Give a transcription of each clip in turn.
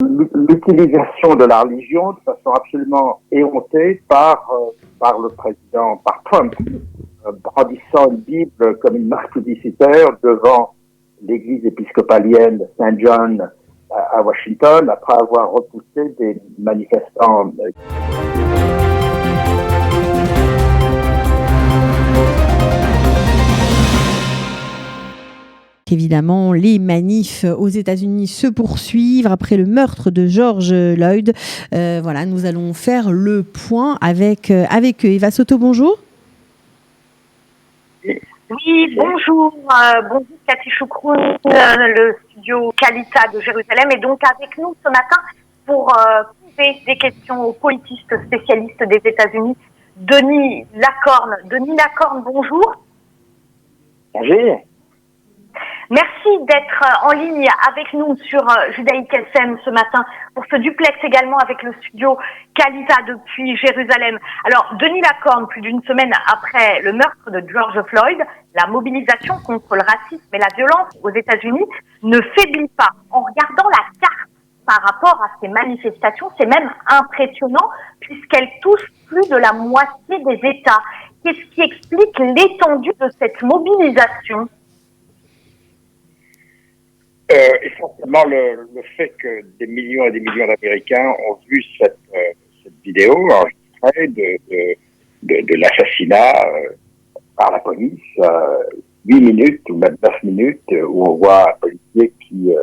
l'utilisation de la religion de façon absolument éhontée par le président, par Trump, brandissant une Bible comme une marque publicitaire devant l'église épiscopalienne de Saint John à Washington, après avoir repoussé des manifestants. Évidemment, les manifs aux États-Unis se poursuivent après le meurtre de George Floyd. Voilà, nous allons faire le point avec eux. Eva Soto, bonjour. Oui, bonjour. Bonjour Cathy Choucroune, le studio Kalita de Jérusalem est donc avec nous ce matin pour poser des questions au politiste spécialiste des États-Unis, Denis Lacorne. Denis Lacorne, bonjour. Bonjour. Merci d'être en ligne avec nous sur Judaïque FM ce matin pour ce duplex également avec le studio Kalita depuis Jérusalem. Alors, Denis Lacorne, plus d'une semaine après le meurtre de George Floyd, la mobilisation contre le racisme et la violence aux États-Unis ne faiblit pas. En regardant la carte par rapport à ces manifestations, c'est même impressionnant puisqu'elle touche plus de la moitié des États. Qu'est-ce qui explique l'étendue de cette mobilisation ? Essentiellement le fait que des millions et des millions d'Américains ont vu cette vidéo enregistrée de l'assassinat par la police, 8 minutes ou même 9 minutes, où on voit un policier qui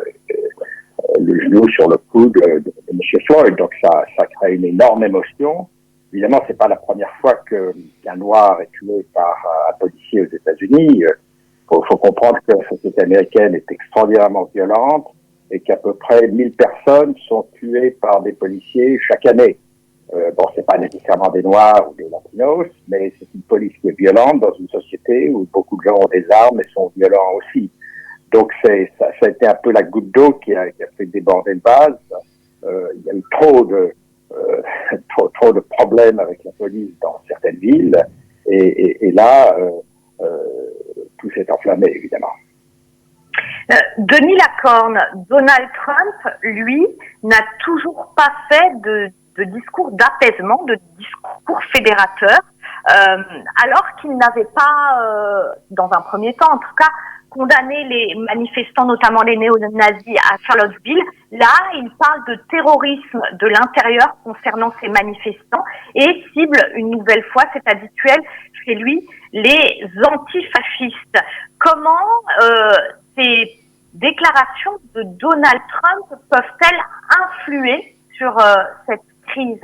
le genou sur le coude de M. Floyd. Donc ça crée une énorme émotion. Évidemment, c'est pas la première fois qu'un noir est tué par un policier aux États-Unis. Faut comprendre que la société américaine est extraordinairement violente et qu'à peu près 1000 personnes sont tuées par des policiers chaque année. Bon, c'est pas nécessairement des Noirs ou des Latinos, mais c'est une police qui est violente dans une société où beaucoup de gens ont des armes et sont violents aussi. Donc ça a été un peu la goutte d'eau qui a fait déborder le vase. Il y a eu trop de problèmes avec la police dans certaines villes et là tout s'est enflammé, évidemment. Denis Lacorne, Donald Trump, lui, n'a toujours pas fait de discours d'apaisement, de discours fédérateur, alors qu'il n'avait pas, dans un premier temps en tout cas, condamné les manifestants, notamment les néo-nazis à Charlottesville. Là, il parle de terrorisme de l'intérieur concernant ces manifestants et cible une nouvelle fois, c'est habituel chez lui, les antifascistes. Comment ces déclarations de Donald Trump peuvent-elles influer sur cette crise ?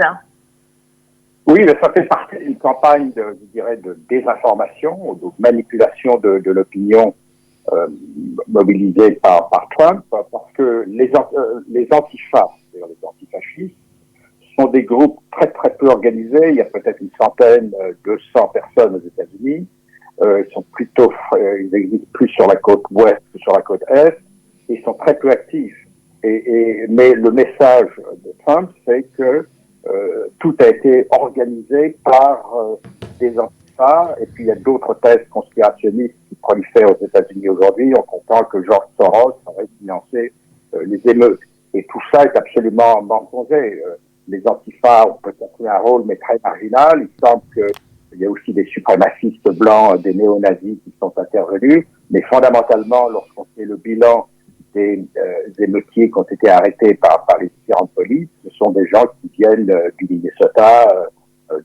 Oui, mais ça fait partie d'une campagne de désinformation, de manipulation de l'opinion mobilisée par Trump, parce que les antifas, c'est-à-dire les antifascistes, sont des groupes très très peu organisés. Il y a peut-être 100, 200 personnes aux États-Unis. Ils existent plus sur la côte ouest que sur la côte est. Ils sont très peu actifs. Mais le message de Trump, c'est que tout a été organisé par des antifas. Et puis il y a d'autres thèses conspirationnistes qui prolifèrent aux États-Unis aujourd'hui. On comprend que George Soros aurait financé les émeutes. Et tout ça est absolument mensonger. Les antifas ont peut-être eu un rôle, mais très marginal. Il semble qu'il y a aussi des suprémacistes blancs, des néo-nazis qui sont intervenus. Mais fondamentalement, lorsqu'on fait le bilan des émeutiers qui ont été arrêtés par les différentes polices, ce sont des gens qui viennent du Minnesota,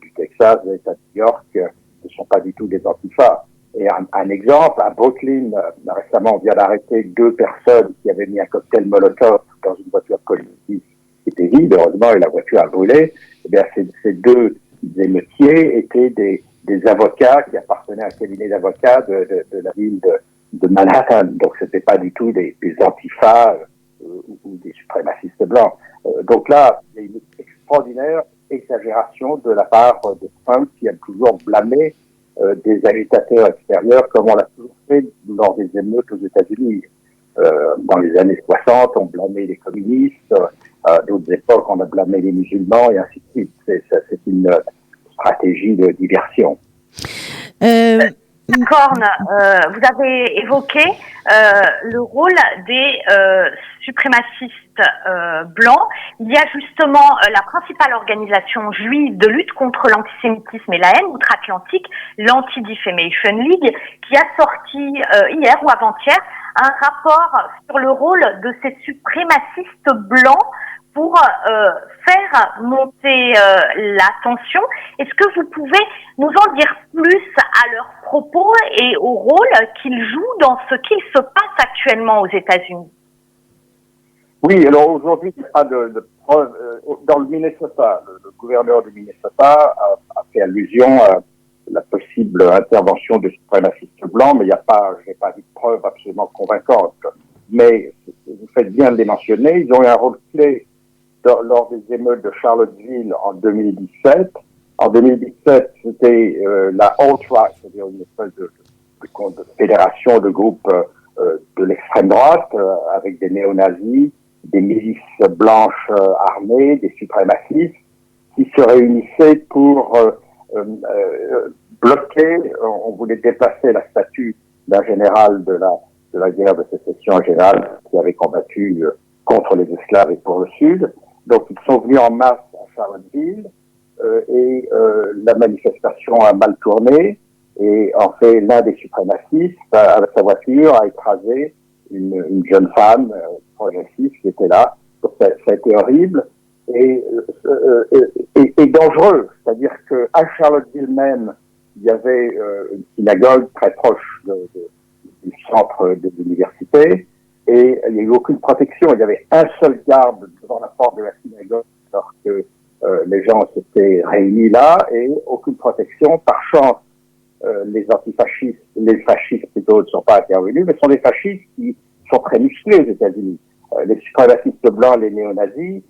du Texas, de l'État de New York, ne sont pas du tout des antifas. Et un exemple, à Brooklyn, récemment, on vient d'arrêter 2 personnes qui avaient mis un cocktail Molotov dans une voiture politique qui était vide, heureusement, et la voiture a brûlé. Eh bien, ces 2 émeutiers étaient des avocats qui appartenaient à un cabinet d'avocats de la ville de Manhattan. Donc, c'était pas du tout des antifas ou des suprémacistes blancs. Donc là, il y a une extraordinaire exagération de la part de Trump qui a toujours blâmé des agitateurs extérieurs comme on l'a toujours fait lors des émeutes aux États-Unis. Dans les années 60, on blâmait les communistes. À d'autres époques, on a blâmé les musulmans et ainsi de suite. C'est une stratégie de diversion. Corn, vous avez évoqué le rôle des suprémacistes blancs. Il y a justement la principale organisation juive de lutte contre l'antisémitisme et la haine outre-Atlantique, l'Anti-Defamation League, qui a sorti hier ou avant-hier un rapport sur le rôle de ces suprémacistes blancs pour faire monter la tension. Est-ce que vous pouvez nous en dire plus à leurs propos et au rôle qu'ils jouent dans ce qu'il se passe actuellement aux États-Unis? Oui, alors aujourd'hui, il n'y a pas de preuves. Dans le Minnesota, le gouverneur du Minnesota a fait allusion à la possible intervention de suprémacistes blancs, mais je n'ai pas vu de preuves absolument convaincantes. Mais vous faites bien de les mentionner, ils ont eu un rôle clé lors des émeutes de Charlottesville en 2017. En 2017, c'était la alt-right, c'est-à-dire une espèce de fédération de groupes de l'extrême droite, avec des néo-nazis, des milices blanches armées, des suprémacistes, qui se réunissaient pour bloquer, on voulait déplacer la statue d'un général de la guerre de sécession générale qui avait combattu contre les esclaves et pour le Sud. Donc ils sont venus en masse à Charlottesville et la manifestation a mal tourné et en fait l'un des suprémacistes avec sa voiture a écrasé une jeune femme progressiste qui était là. Donc ça a été horrible et dangereux. C'est-à-dire que à Charlottesville même, il y avait une synagogue très proche du centre de l'université et il n'y a eu aucune protection. Il y avait un seul garde devant la porte de la synagogue alors que les gens s'étaient réunis là et aucune protection. Par chance, les fascistes plutôt ne sont pas intervenus, mais sont des fascistes qui sont très musclés aux États-Unis. Les suprémacistes blancs, les néo-nazis,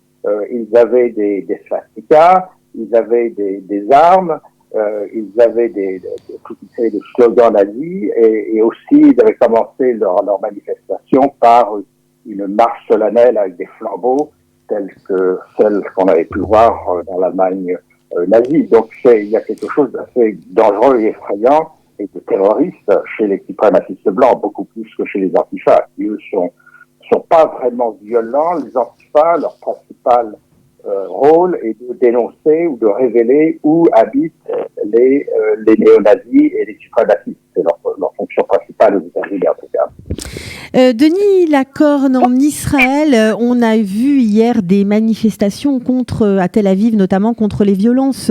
ils avaient des swastikas, ils avaient des armes, ils avaient toute une série de slogans nazis et aussi ils avaient commencé leur manifestation par une marche solennelle avec des flambeaux telles que celles qu'on avait pu voir dans l'Allemagne nazie. Donc il y a quelque chose d'assez dangereux et effrayant et de terroriste chez les suprémacistes blancs, beaucoup plus que chez les antifas, qui eux sont pas vraiment violents. Les antifas, leur principal rôle est de dénoncer ou de révéler où habitent les néo-nazis et les suprémacistes. C'est leur fonction principale aux États-Unis en tout cas. Denis Lacorne, en Israël, on a vu hier des manifestations à Tel Aviv, notamment contre les violences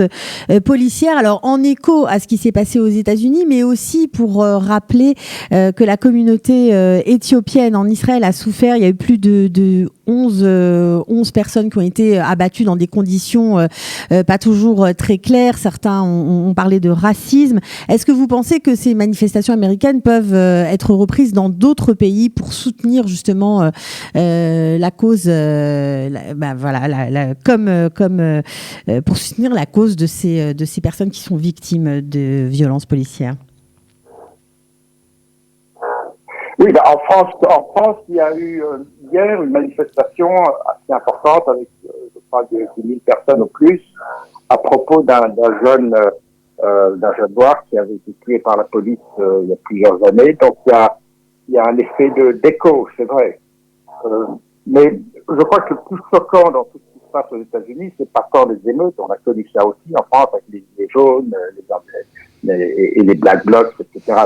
policières. Alors, en écho à ce qui s'est passé aux États-Unis, mais aussi pour rappeler que la communauté éthiopienne en Israël a souffert. Il y a eu plus de 11 personnes qui ont été abattues dans des conditions pas toujours très claires. Certains ont parlé de racisme. Est-ce que vous pensez que ces manifestations américaines peuvent être reprises dans d'autres pays pour soutenir justement la cause, pour soutenir la cause de ces personnes qui sont victimes de violences policières? Oui, en France, il y a eu hier une manifestation assez importante avec, je crois, 10 000 personnes au plus, à propos d'un jeune noir qui avait été tué par la police il y a plusieurs années. Donc il y a un effet d'écho, c'est vrai. Mais je crois que le plus choquant dans tout ce qui se passe aux États-Unis, c'est pas tant les émeutes. On a connu ça aussi en France avec les gilets jaunes, et les Black Blocs, etc.,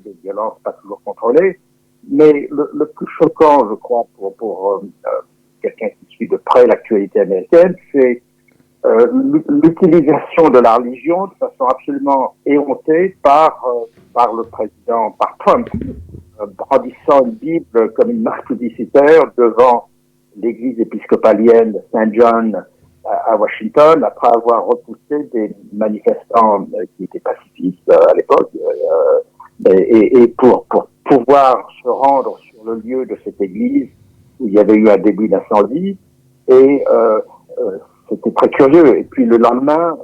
des violences pas toujours contrôlées. Mais le plus choquant, je crois, pour quelqu'un qui suit de près l'actualité américaine, c'est l'utilisation de la religion de façon absolument éhontée par le président, par Trump, brandissant une Bible comme une marque publicitaire devant l'église épiscopalienne de Saint John à Washington, après avoir repoussé des manifestants qui étaient pacifistes à l'époque, et pour pouvoir se rendre sur le lieu de cette église où il y avait eu un début d'incendie, et c'était très curieux. Et puis le lendemain,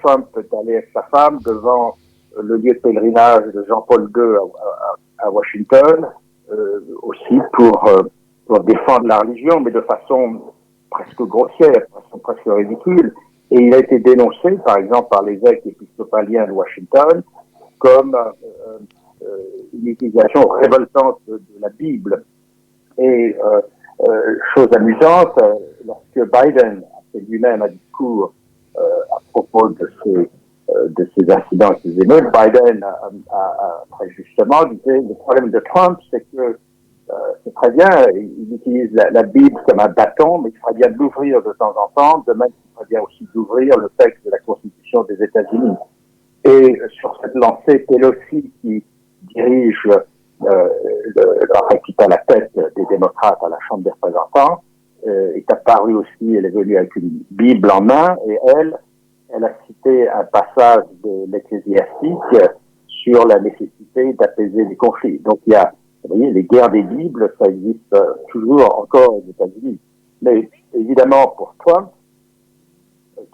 Trump est allé avec sa femme devant le lieu de pèlerinage de Jean-Paul II à Washington, aussi pour défendre la religion, mais de façon presque grossière, de façon presque ridicule. Et il a été dénoncé, par exemple, par l'évêque épiscopalien de Washington, comme une utilisation révoltante de la Bible. Et chose amusante, lorsque Biden a fait lui-même un discours à propos de ces incidents, ces émeutes, Biden a très justement disait le problème de Trump, c'est que c'est très bien, il utilise la Bible comme un bâton, mais il ferait bien de l'ouvrir de temps en temps, de même qu'il ferait bien aussi d'ouvrir le texte de la Constitution des États-Unis. Et sur cette lancée, Pelosi, qui dirige qui est à la tête des démocrates à la Chambre des représentants, est apparue aussi, elle est venue avec une Bible en main, et elle a cité un passage de l'Ecclésiastique sur la nécessité d'apaiser les conflits. Donc il y a, vous voyez, les guerres des Bibles, ça existe toujours encore aux États-Unis. Mais évidemment, pour Trump,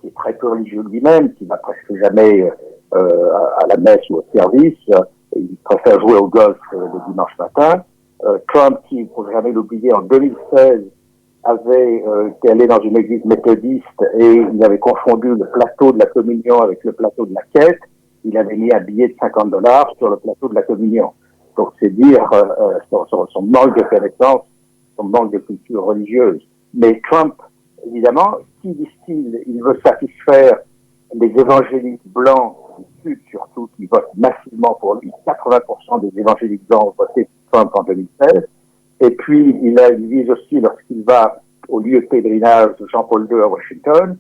qui est très peu religieux lui-même, qui va presque jamais à la messe ou au service, il préfère jouer au golf le dimanche matin. Trump, qui, il ne faut jamais l'oublier, en 2016, était allé dans une église méthodiste et il avait confondu le plateau de la communion avec le plateau de la quête. Il avait mis un billet de $50 sur le plateau de la communion. Donc c'est dire son manque de connaissances, son manque de culture religieuse. Mais Trump, évidemment, qui disent-ils, il veut satisfaire les évangéliques blancs, du Sud surtout, qui votent massivement pour lui. 80% des évangéliques blancs ont voté pour Trump en 2016. Et puis, il vise aussi, lorsqu'il va au lieu de pèlerinage de Jean-Paul II à Washington,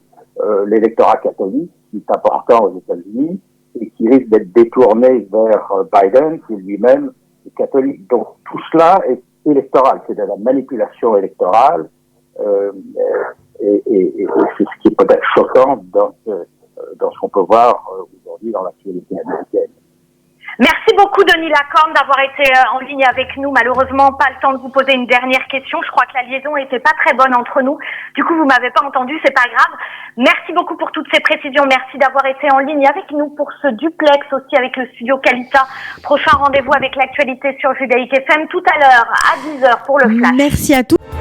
l'électorat catholique, qui est important aux États-Unis, et qui risque d'être détourné vers Biden, qui est lui-même catholique. Donc, tout cela est électoral, c'est de la manipulation électorale, et c'est ce qui est peut-être choquant dans ce qu'on peut voir aujourd'hui dans l'actualité américaine. Merci beaucoup, Denis Lacorne, d'avoir été en ligne avec nous. Malheureusement, pas le temps de vous poser une dernière question. Je crois que la liaison était pas très bonne entre nous. Du coup, vous m'avez pas entendu, c'est pas grave. Merci beaucoup pour toutes ces précisions. Merci d'avoir été en ligne avec nous pour ce duplex aussi avec le studio Kalita. Prochain rendez-vous avec l'actualité sur Judaïque FM tout à l'heure à 10h pour le Flash. Merci à tous.